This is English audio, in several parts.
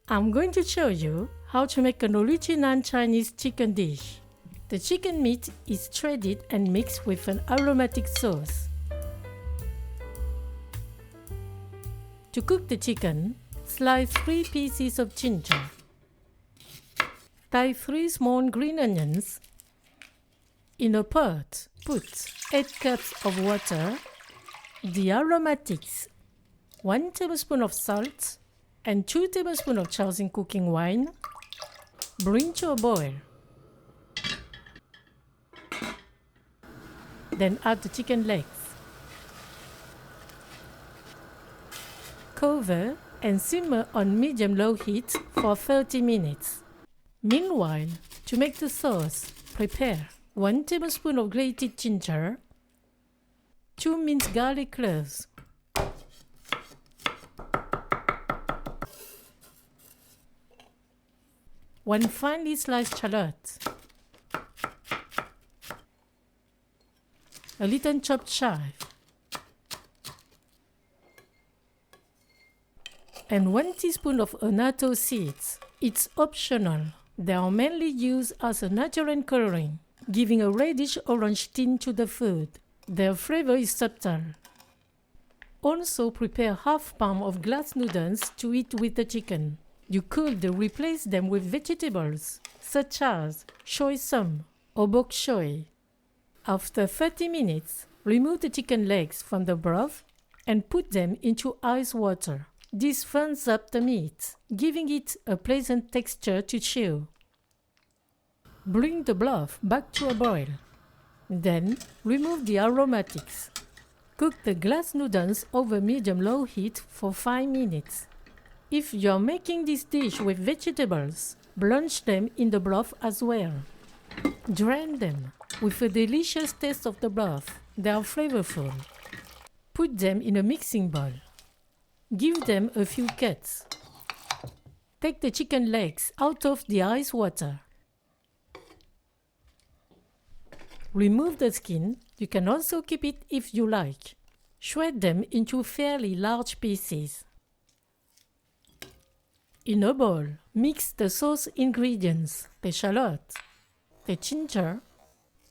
I'm going to show you how to make an original Chinese chicken dish. The chicken meat is shredded and mixed with an aromatic sauce. To cook the chicken, slice 3 pieces of ginger. Tie 3 small green onions. In a pot, put 8 cups of water, the aromatics, 1 tablespoon of salt, and 2 tablespoons of Shaoxing cooking wine. Bring to a boil. Then add the chicken legs. Cover and simmer on medium-low heat for 30 minutes. Meanwhile, to make the sauce, prepare 1 tablespoon of grated ginger, 2 minced garlic cloves, 1 finely sliced shallot, a little chopped chive, and 1 teaspoon of annatto seeds. It's optional. They are mainly used as a natural coloring, giving a reddish-orange tint to the food. Their flavor is subtle. Also prepare half pound of glass noodles to eat with the chicken. You could replace them with vegetables, such as shoisum or bok choy. After 30 minutes, remove the chicken legs from the broth and put them into ice water. This firms up the meat, giving it a pleasant texture to chew. Bring the broth back to a boil. Then, remove the aromatics. Cook the glass noodles over medium-low heat for 5 minutes. If you're making this dish with vegetables, blanch them in the broth as well. Drain them. With a delicious taste of the broth, they are flavorful. Put them in a mixing bowl. Give them a few cuts. Take the chicken legs out of the ice water. Remove the skin. You can also keep it if you like. Shred them into fairly large pieces. In a bowl, mix the sauce ingredients, the shallot, the ginger,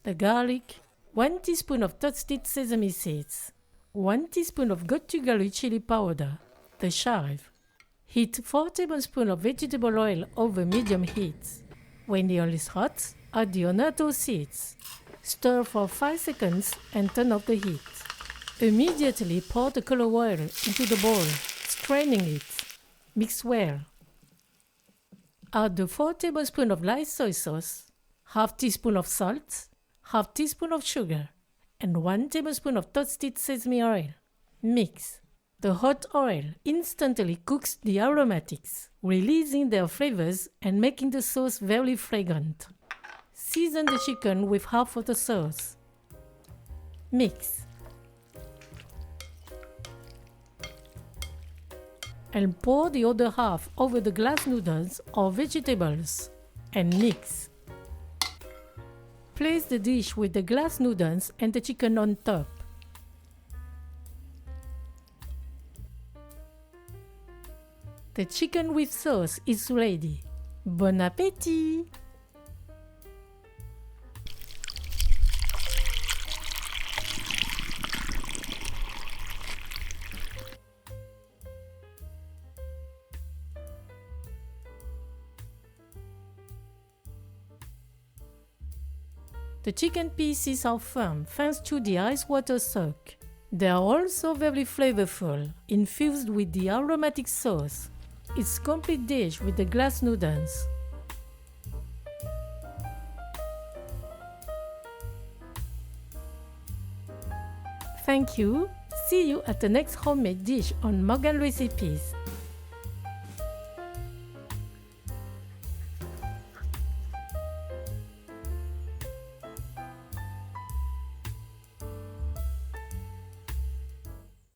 the garlic, 1 teaspoon of toasted sesame seeds, 1 teaspoon of Gochugaru chili powder, the chive. Heat 4 tablespoons of vegetable oil over medium heat. When the oil is hot, add the annatto seeds. Stir for 5 seconds and turn off the heat. Immediately pour the color oil into the bowl, straining it. Mix well. Add the 4 tablespoons of light soy sauce, half teaspoon of salt, half teaspoon of sugar, and 1 tablespoon of toasted sesame oil. Mix. The hot oil instantly cooks the aromatics, releasing their flavors and making the sauce very fragrant. Season the chicken with half of the sauce. Mix. And pour the other half over the glass noodles or vegetables and mix. Place the dish with the glass noodles and the chicken on top. The chicken with sauce is ready. Bon appétit! The chicken pieces are firm thanks to the ice water soak. They are also very flavorful, infused with the aromatic sauce. It's a complete dish with the glass noodles. Thank you. See you at the next homemade dish on Morgan Recipes.